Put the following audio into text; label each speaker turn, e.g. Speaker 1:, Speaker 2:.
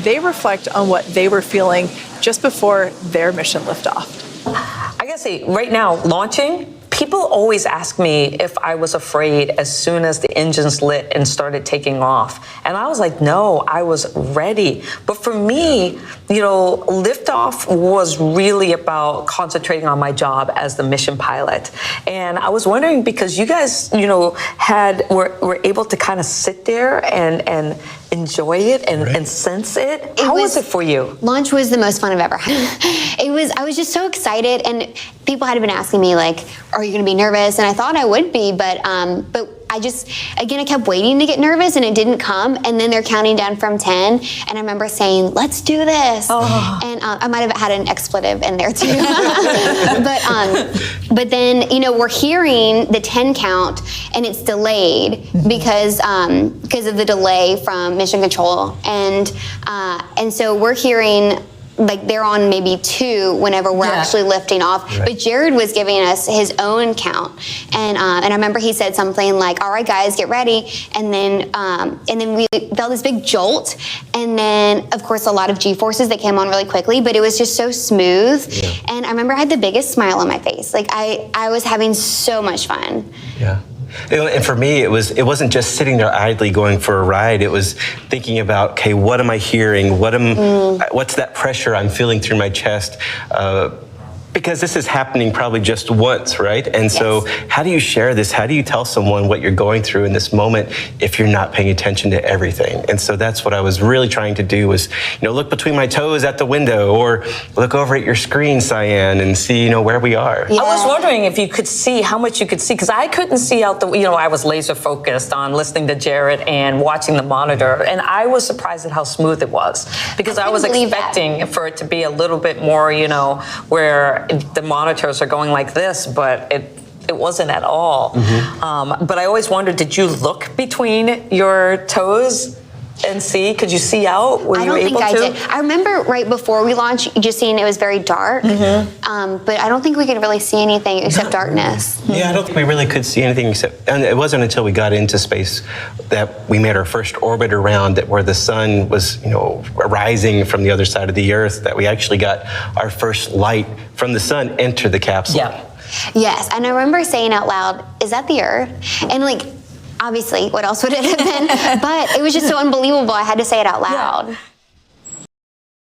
Speaker 1: they reflect on what they were feeling just before their mission liftoff.
Speaker 2: I gotta say, right now, launching, people always ask me if I was afraid as soon as the engines lit and started taking off. And I was like, no, I was ready. But for me, you know, liftoff was really about concentrating on my job as the mission pilot. And I was wondering, because you guys, you know, were able to kind of sit there and enjoy it and sense it. How was it for you?
Speaker 3: Launch was the most fun I've ever had. I was just so excited, and people had been asking me like, are you gonna be nervous? And I thought I would be, but I just, again, I kept waiting to get nervous and it didn't come. And then they're counting down from 10. And I remember saying, let's do this. Oh. And I might have had an expletive in there too. But then, you know, we're hearing the 10 count and it's delayed because of the delay from mission control. And so we're hearing, like, they're on maybe 2 whenever we're actually lifting off. Right. But Jared was giving us his own count. And I remember he said something like, all right, guys, get ready. And then we felt this big jolt. And then, of course, a lot of G-forces that came on really quickly, but it was just so smooth. Yeah. And I remember I had the biggest smile on my face. Like, I was having so much fun.
Speaker 4: Yeah. And for me, it wasn't just sitting there idly going for a ride. It was thinking about, okay, what am I hearing? What's that pressure I'm feeling through my chest? Because this is happening probably just once, right? And so how do you share this? How do you tell someone what you're going through in this moment if you're not paying attention to everything? And so that's what I was really trying to do, was, you know, look between my toes at the window, or look over at your screen, Cyan, and see, you know, where we are.
Speaker 2: Yeah. I was wondering if you could see how much you could see, because I couldn't see out the, you know, I was laser focused on listening to Jared and watching the monitor, and I was surprised at how smooth it was, because I was expecting for it to be a little bit more, you know, where the monitors are going like this, but it wasn't at all. But I always wondered, did you look between your toes and see? Could you see out? Were you able to? I don't think I did.
Speaker 3: I remember right before we launched, just seeing it was very dark. But I don't think we could really see anything except darkness.
Speaker 4: Yeah, I don't think we really could see anything except, and it wasn't until we got into space that we made our first orbit around it, where the sun was, you know, rising from the other side of the Earth, that we actually got our first light from the sun enter the capsule.
Speaker 2: Yeah.
Speaker 3: Yes, and I remember saying out loud, is that the Earth? And like, obviously, what else would it have been? But it was just so unbelievable, I had to say it out loud. Yeah.